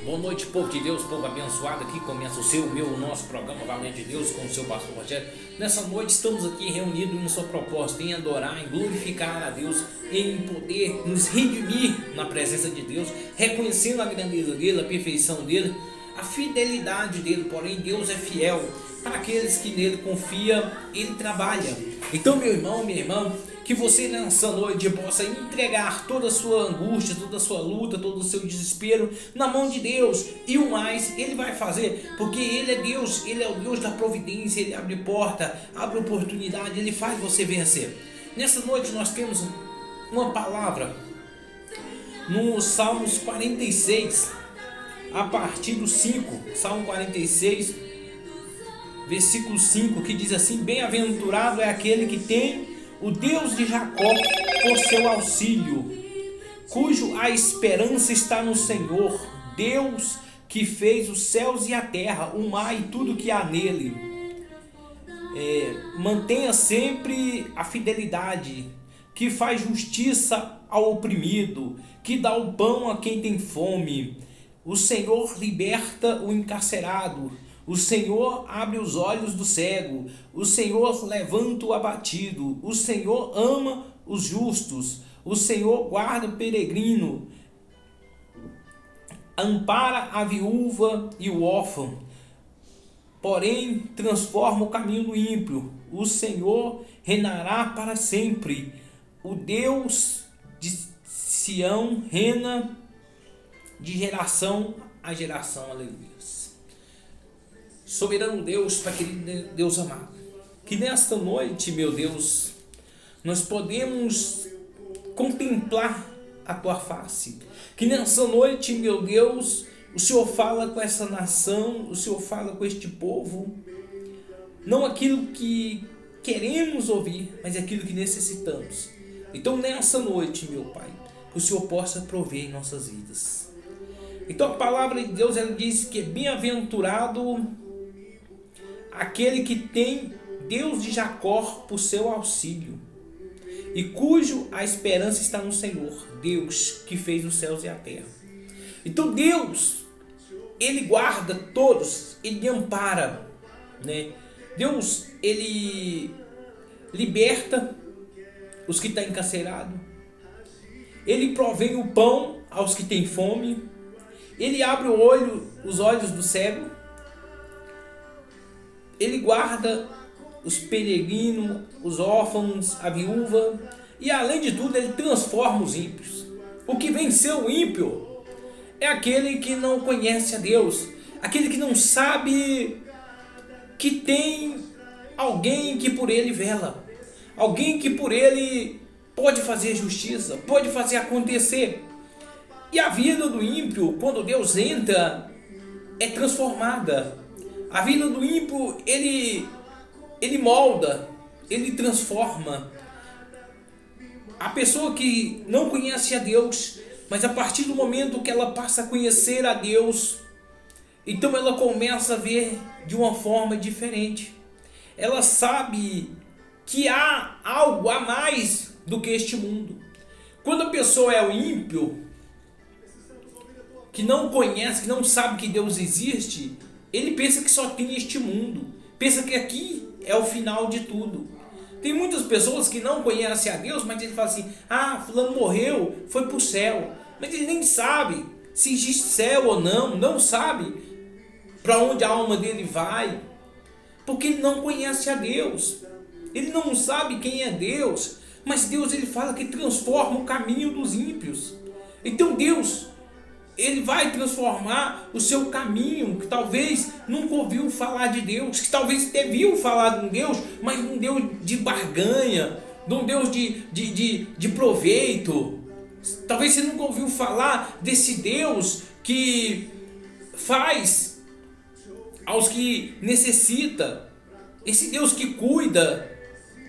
Boa noite, povo de Deus, povo abençoado. Aqui começa o nosso programa Valente de Deus com o seu pastor Rogério. Nessa noite estamos aqui reunidos em sua proposta, em adorar, em glorificar a Deus, em poder nos redimir na presença de Deus, reconhecendo a grandeza dele, a perfeição dele, a fidelidade dele. Porém, Deus é fiel para aqueles que nele confiam, ele trabalha. Então, meu irmão, minha irmã, que você nessa noite possa entregar toda a sua angústia, toda a sua luta, todo o seu desespero na mão de Deus. E o mais Ele vai fazer, porque Ele é Deus, Ele é o Deus da providência. Ele abre porta, abre oportunidade, Ele faz você vencer. Nessa noite nós temos uma palavra no Salmos 46, a partir do 5, Salmo 46, versículo 5, que diz assim: bem-aventurado é aquele que tem o Deus de Jacó por seu auxílio, cujo a esperança está no Senhor, Deus que fez os céus e a terra, o mar e tudo que há nele. Mantenha sempre a fidelidade, que faz justiça ao oprimido, que dá o pão a quem tem fome. O Senhor liberta o encarcerado, o Senhor abre os olhos do cego, o Senhor levanta o abatido, o Senhor ama os justos, o Senhor guarda o peregrino, ampara a viúva e o órfão, porém transforma o caminho do ímpio. O Senhor reinará para sempre, o Deus de Sião reina de geração a geração. Aleluia. Soberano Deus, Pai querido, Deus amado, que nesta noite, meu Deus, nós podemos contemplar a Tua face. Que nessa noite, meu Deus, o Senhor fala com essa nação, o Senhor fala com este povo, não aquilo que queremos ouvir, mas aquilo que necessitamos. Então nessa noite, meu Pai, que o Senhor possa prover em nossas vidas. Então a palavra de Deus, ela diz que é bem-aventurado aquele que tem Deus de Jacó por seu auxílio, e cujo a esperança está no Senhor, Deus que fez os céus e a terra. Então Deus, Ele guarda todos, Ele ampara, né? Deus, Ele liberta os que estão encarcerados, Ele provém o pão aos que têm fome, Ele abre os olhos do cego, Ele guarda os peregrinos, os órfãos, a viúva, e além de tudo Ele transforma os ímpios. O que venceu o ímpio é aquele que não conhece a Deus, aquele que não sabe que tem alguém que por ele vela, alguém que por ele pode fazer justiça, pode fazer acontecer. E a vida do ímpio, quando Deus entra, é transformada. A vida do ímpio, ele molda, ele transforma. A pessoa que não conhece a Deus, mas a partir do momento que ela passa a conhecer a Deus, então ela começa a ver de uma forma diferente. Ela sabe que há algo a mais do que este mundo. Quando a pessoa é o ímpio, que não conhece, que não sabe que Deus existe, ele pensa que só tem este mundo, pensa que aqui é o final de tudo. Tem muitas pessoas que não conhecem a Deus, mas ele fala assim: ah, fulano morreu, foi para o céu. Mas ele nem sabe se existe céu ou não, não sabe para onde a alma dele vai, porque ele não conhece a Deus, ele não sabe quem é Deus. Mas Deus, ele fala que transforma o caminho dos ímpios. Então Deus, Ele vai transformar o seu caminho, que talvez nunca ouviu falar de Deus, que talvez até viu falar de um Deus, mas um Deus de barganha, de um Deus de proveito. Talvez você nunca ouviu falar desse Deus que faz aos que necessita, esse Deus que cuida,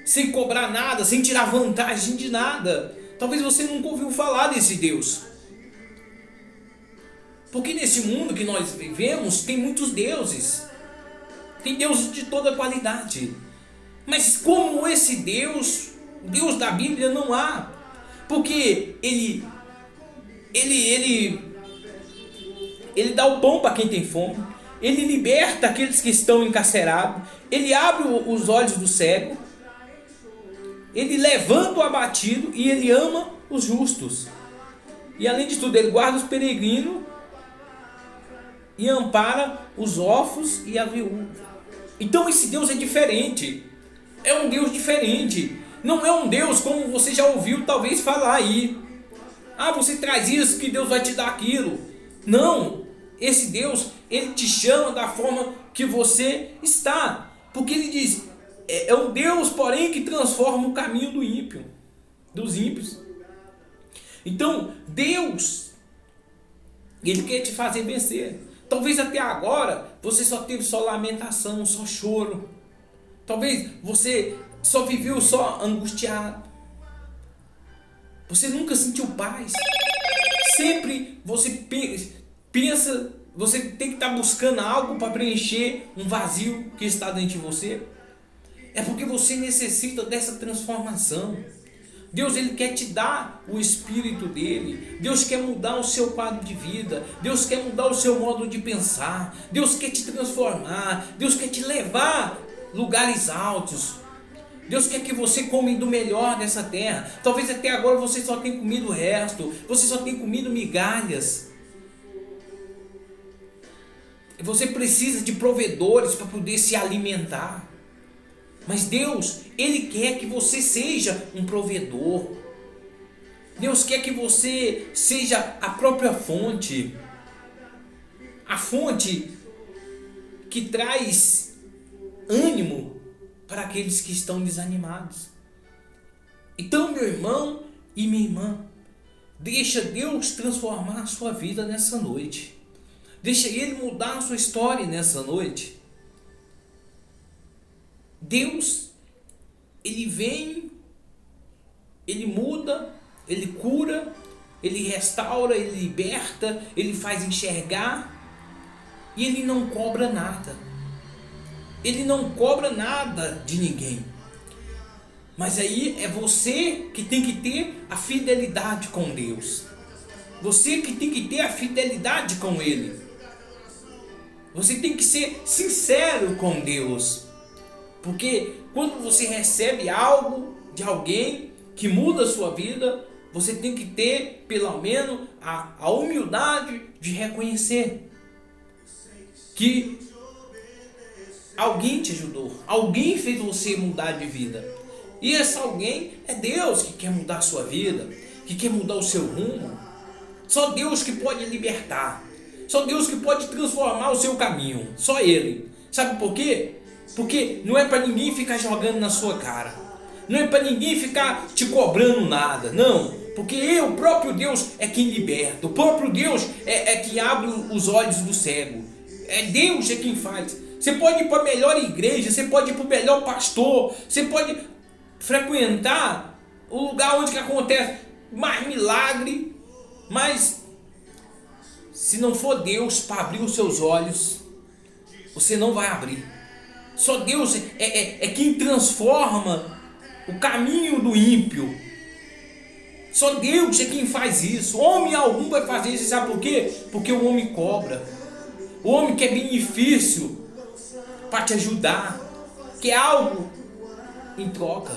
sem cobrar nada, sem tirar vantagem de nada. Talvez você nunca ouviu falar desse Deus. Porque nesse mundo que nós vivemos tem muitos deuses. Tem deuses de toda qualidade. Mas como esse Deus, o Deus da Bíblia, não há. Porque ele Ele dá o pão para quem tem fome. Ele liberta aqueles que estão encarcerados. Ele abre os olhos do cego. Ele levanta o abatido e ele ama os justos. E além de tudo, ele guarda os peregrinos e ampara os órfãos e a viúva. Então esse Deus é diferente. É um Deus diferente. Não é um Deus como você já ouviu talvez falar aí. Ah, você traz isso que Deus vai te dar aquilo. Não. Esse Deus, ele te chama da forma que você está. Porque ele diz, é um Deus, porém, que transforma o caminho do ímpio, dos ímpios. Então, Deus, ele quer te fazer vencer. Talvez até agora você só teve só lamentação, só choro. Talvez você só viveu só angustiado. Você nunca sentiu paz. Sempre você pensa, você tem que estar buscando algo para preencher um vazio que está dentro de você. É porque você necessita dessa transformação. Deus, ele quer te dar o Espírito dele. Deus quer mudar o seu quadro de vida. Deus quer mudar o seu modo de pensar. Deus quer te transformar. Deus quer te levar a lugares altos. Deus quer que você come do melhor dessa terra. Talvez até agora você só tenha comido o resto. Você só tenha comido migalhas. Você precisa de provedores para poder se alimentar. Mas Deus, ele quer que você seja um provedor. Deus quer que você seja a própria fonte. A fonte que traz ânimo para aqueles que estão desanimados. Então, meu irmão e minha irmã, deixa Deus transformar a sua vida nessa noite. Deixa ele mudar a sua história nessa noite. Deus, ele vem, ele muda, ele cura, ele restaura, ele liberta, ele faz enxergar e ele não cobra nada. Ele não cobra nada de ninguém. Mas aí é você que tem que ter a fidelidade com Deus. Você que tem que ter a fidelidade com Ele. Você tem que ser sincero com Deus. Porque quando você recebe algo de alguém que muda a sua vida, você tem que ter pelo menos a humildade de reconhecer que alguém te ajudou, alguém fez você mudar de vida. E esse alguém é Deus que quer mudar a sua vida, que quer mudar o seu rumo. Só Deus que pode libertar, só Deus que pode transformar o seu caminho, só Ele. Sabe por quê? Porque não é para ninguém ficar jogando na sua cara. Não é para ninguém ficar te cobrando nada. Não. Porque o próprio Deus é quem liberta. O próprio Deus é quem abre os olhos do cego. É Deus é quem faz. Você pode ir para a melhor igreja. Você pode ir para o melhor pastor. Você pode frequentar o lugar onde que acontece mais milagre. Mas se não for Deus para abrir os seus olhos, você não vai abrir. Só Deus é quem transforma o caminho do ímpio. Só Deus é quem faz isso. Homem algum vai fazer isso. Sabe por quê? Porque o homem cobra. O homem quer benefício para te ajudar. Quer algo em troca.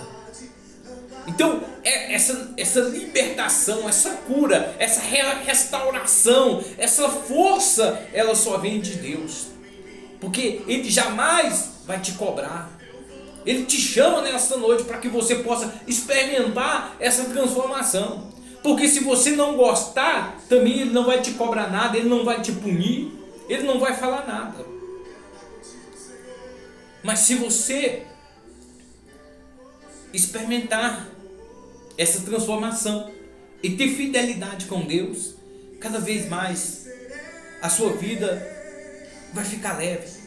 Então essa libertação, essa cura, essa restauração, essa força, ela só vem de Deus. Porque Ele jamais vai te cobrar. Ele te chama nessa noite para que você possa experimentar essa transformação. Porque se você não gostar, também Ele não vai te cobrar nada, Ele não vai te punir, Ele não vai falar nada. Mas se você experimentar essa transformação e ter fidelidade com Deus, cada vez mais a sua vida vai ficar leve.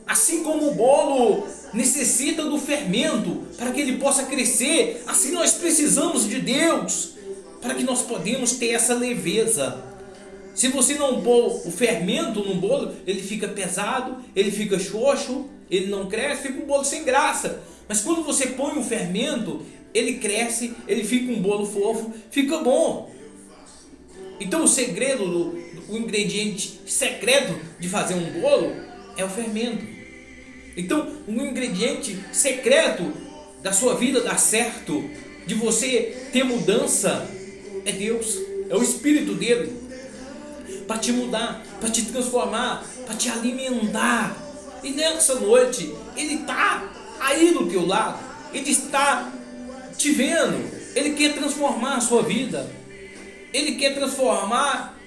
Assim como o bolo necessita do fermento para que ele possa crescer, assim nós precisamos de Deus para que nós podemos ter essa leveza. Se você não pôr o fermento no bolo, ele fica pesado, ele fica xoxo, ele não cresce, fica um bolo sem graça. Mas quando você põe o fermento, ele cresce, ele fica um bolo fofo, fica bom. Então o segredo, o ingrediente secreto de fazer um bolo é o fermento. Então, o ingrediente secreto da sua vida dar certo, de você ter mudança, é Deus, é o Espírito dele, para te mudar, para te transformar, para te alimentar. E nessa noite, Ele está aí do teu lado, Ele está te vendo, Ele quer transformar a sua vida, Ele quer transformar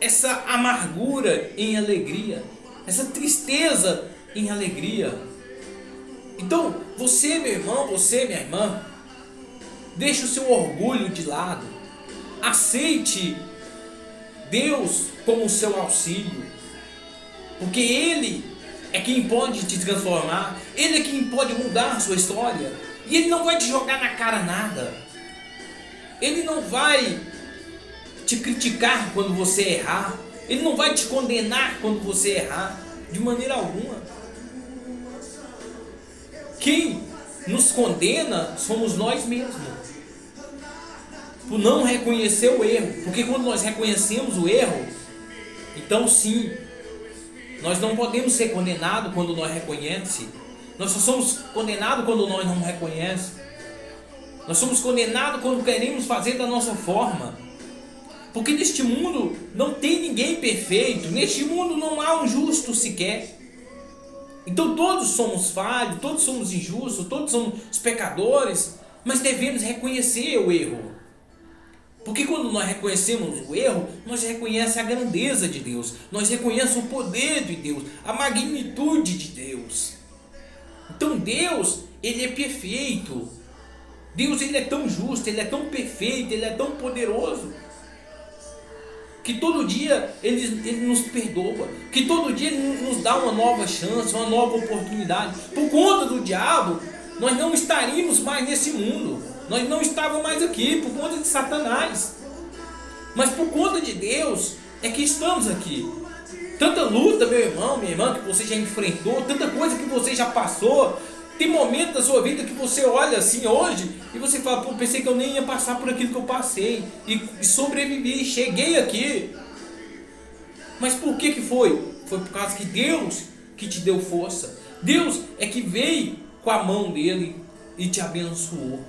essa amargura em alegria, essa tristeza em alegria. Então, você, meu irmão, você, minha irmã, deixe o seu orgulho de lado, aceite Deus como o seu auxílio, porque Ele é quem pode te transformar, Ele é quem pode mudar a sua história, e Ele não vai te jogar na cara nada, Ele não vai te criticar quando você errar, Ele não vai te condenar quando você errar, de maneira alguma. Quem nos condena somos nós mesmos, por não reconhecer o erro, porque quando nós reconhecemos o erro, então sim, nós não podemos ser condenados quando nós reconhecemos, nós só somos condenados quando nós não reconhecemos, nós somos condenados quando queremos fazer da nossa forma, porque neste mundo não tem ninguém perfeito, neste mundo não há um justo sequer. Então todos somos falhos, todos somos injustos, todos somos pecadores, mas devemos reconhecer o erro. Porque quando nós reconhecemos o erro, nós reconhecemos a grandeza de Deus, nós reconhecemos o poder de Deus, a magnitude de Deus. Então Deus, Ele é perfeito. Deus, Ele é tão justo, Ele é tão perfeito, Ele é tão poderoso, que todo dia Ele nos perdoa, que todo dia Ele nos dá uma nova chance, uma nova oportunidade. Por conta do diabo, nós não estaríamos mais nesse mundo, nós não estávamos mais aqui, por conta de Satanás. Mas por conta de Deus é que estamos aqui. Tanta luta, meu irmão, minha irmã, que você já enfrentou, tanta coisa que você já passou. Tem momentos da sua vida que você olha assim hoje e você fala, pô, pensei que eu nem ia passar por aquilo que eu passei e sobrevivi, cheguei aqui. Mas por que foi? Foi por causa que Deus que te deu força. Deus é que veio com a mão dele e te abençoou.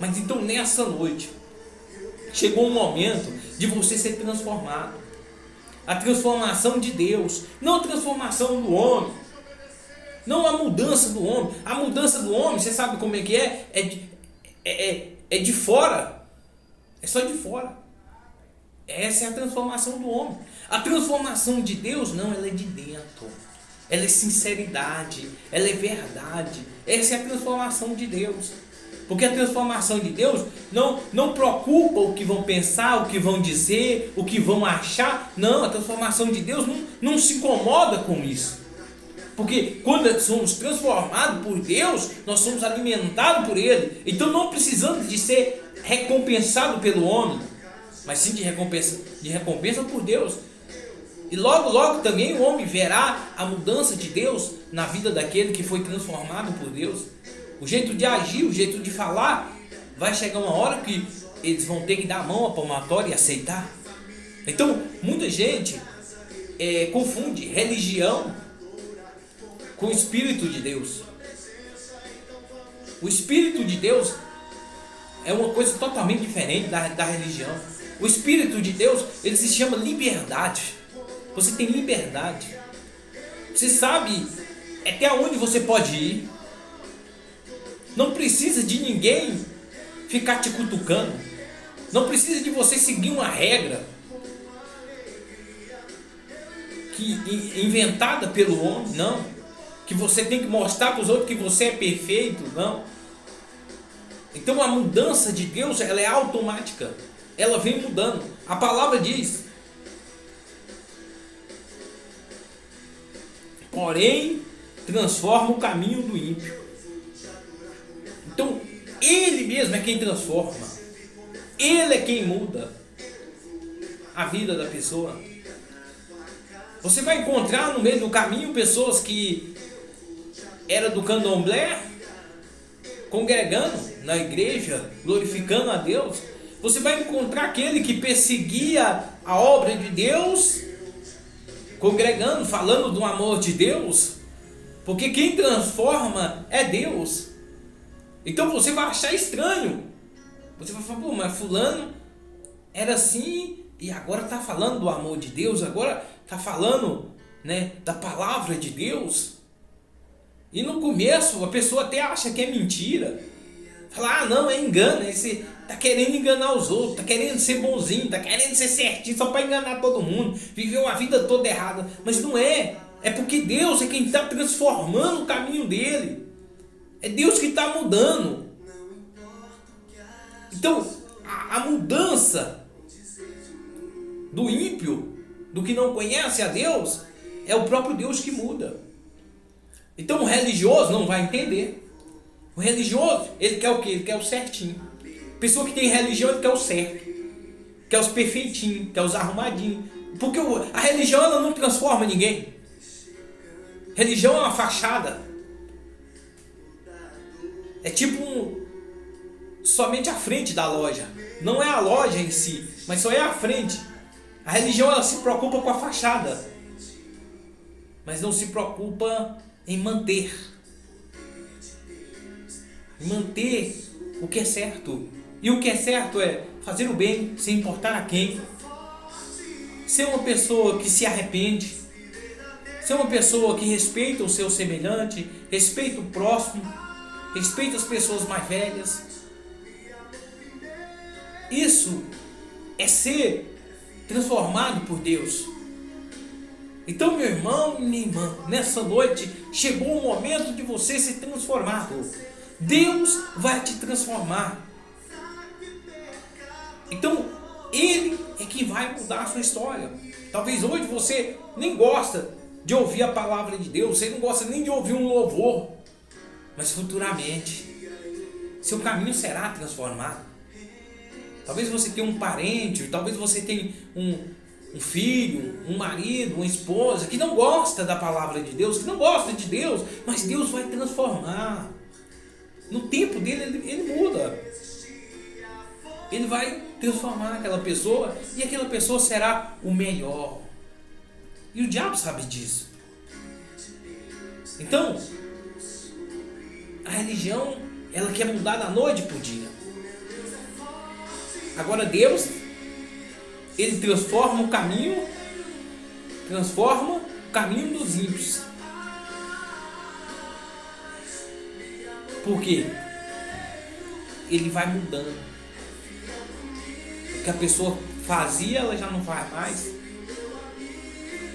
Mas então nessa noite chegou um momento de você ser transformado. A transformação de Deus, não a transformação do homem. Não a mudança do homem. A mudança do homem, você sabe como é que é? É de fora. É só de fora. Essa é a transformação do homem. A transformação de Deus, não, ela é de dentro. Ela é sinceridade. Ela é verdade. Essa é a transformação de Deus. Porque a transformação de Deus não preocupa o que vão pensar, o que vão dizer, o que vão achar. Não, a transformação de Deus não se incomoda com isso. Porque quando somos transformados por Deus, nós somos alimentados por Ele. Então não precisamos de ser recompensado pelo homem, mas sim de recompensa por Deus. E logo, logo também o homem verá a mudança de Deus na vida daquele que foi transformado por Deus. O jeito de agir, o jeito de falar, vai chegar uma hora que eles vão ter que dar a mão à palmatória e aceitar. Então, muita gente confunde religião com o Espírito de Deus. O Espírito de Deus é uma coisa totalmente diferente da religião. O Espírito de Deus, ele se chama liberdade. Você tem liberdade. Você sabe até onde você pode ir. Não precisa de ninguém ficar te cutucando. Não precisa de você seguir uma regra inventada pelo homem, não. Que você tem que mostrar para os outros que você é perfeito, não. Então a mudança de Deus, ela é automática. Ela vem mudando. A palavra diz: porém, transforma o caminho do ímpio. Então, Ele mesmo é quem transforma. Ele é quem muda a vida da pessoa. Você vai encontrar no meio do caminho pessoas que eram do candomblé, congregando na igreja, glorificando a Deus. Você vai encontrar aquele que perseguia a obra de Deus, congregando, falando do amor de Deus, porque quem transforma é Deus. Então você vai achar estranho, você vai falar, pô, mas fulano era assim e agora está falando do amor de Deus, agora está falando, né, da palavra de Deus. E no começo a pessoa até acha que é mentira, fala, não, é engano, esse tá querendo enganar os outros, tá querendo ser bonzinho, tá querendo ser certinho só para enganar todo mundo, viveu a vida toda errada. Mas não é, é porque Deus é quem está transformando o caminho dele, é Deus que está mudando. Então a mudança do ímpio, do que não conhece a Deus, é o próprio Deus que muda. Então o religioso não vai entender. O religioso, ele quer o quê? Ele quer o certinho. Pessoa que tem religião, ele quer o certo, quer os perfeitinhos, quer os arrumadinhos. Porque a religião, ela não transforma ninguém. Religião é uma fachada. É tipo somente a frente da loja. Não é a loja em si, mas só é a frente. A religião, ela se preocupa com a fachada, mas não se preocupa em manter o que é certo. E o que é certo é fazer o bem sem importar a quem, ser uma pessoa que se arrepende, ser uma pessoa que respeita o seu semelhante, respeita o próximo, respeita as pessoas mais velhas. Isso é ser transformado por Deus. Então, meu irmão e minha irmã, nessa noite chegou o momento de você ser transformado. Deus vai te transformar. Então, Ele é quem vai mudar a sua história. Talvez hoje você nem gosta de ouvir a palavra de Deus, você não gosta nem de ouvir um louvor, mas futuramente seu caminho será transformado. Talvez você tenha um parente, talvez você tenha um filho, um marido, uma esposa que não gosta da palavra de Deus, que não gosta de Deus, mas Deus vai transformar. No tempo dele, ele muda. Ele vai transformar aquela pessoa e aquela pessoa será o melhor. E o diabo sabe disso. Então, a religião, ela quer mudar da noite para o dia. Agora Deus, Ele transforma o caminho dos ímpios. Por quê? Ele vai mudando. O que a pessoa fazia, ela já não faz mais.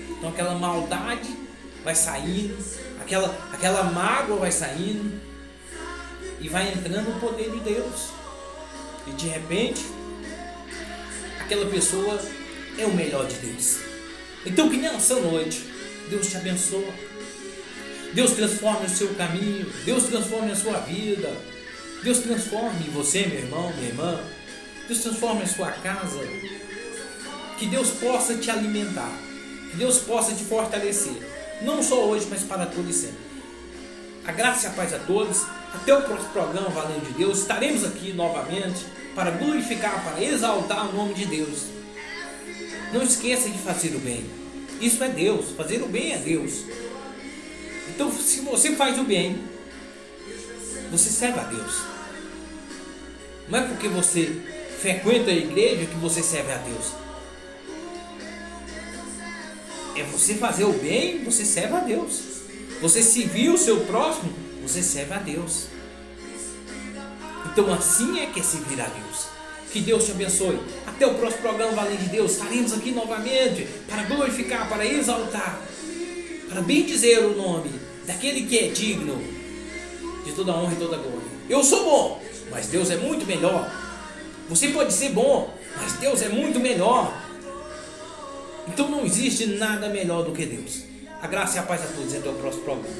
Então aquela maldade vai saindo, aquela mágoa vai saindo e vai entrando o poder de Deus. E de repente, aquela pessoa é o melhor de Deus. Então que nessa noite, Deus te abençoe. Deus transforme o seu caminho. Deus transforme a sua vida. Deus transforme você, meu irmão, minha irmã. Deus transforme a sua casa. Que Deus possa te alimentar. Que Deus possa te fortalecer. Não só hoje, mas para todo e sempre. A graça e a paz a todos. Até o próximo programa, valendo de Deus. Estaremos aqui novamente para glorificar, para exaltar o nome de Deus. Não esqueça de fazer o bem. Isso é Deus. Fazer o bem é Deus. Então, se você faz o bem, você serve a Deus. Não é porque você frequenta a igreja que você serve a Deus. É você fazer o bem, você serve a Deus. Você servir o seu próximo, você serve a Deus. Então assim é que é servir a Deus. Que Deus te abençoe. Até o próximo programa, valendo de Deus. Estaremos aqui novamente para glorificar, para exaltar, para bendizer o nome daquele que é digno de toda honra e toda glória. Eu sou bom, mas Deus é muito melhor. Você pode ser bom, mas Deus é muito melhor. Então não existe nada melhor do que Deus. A graça e a paz a todos. Até o próximo programa.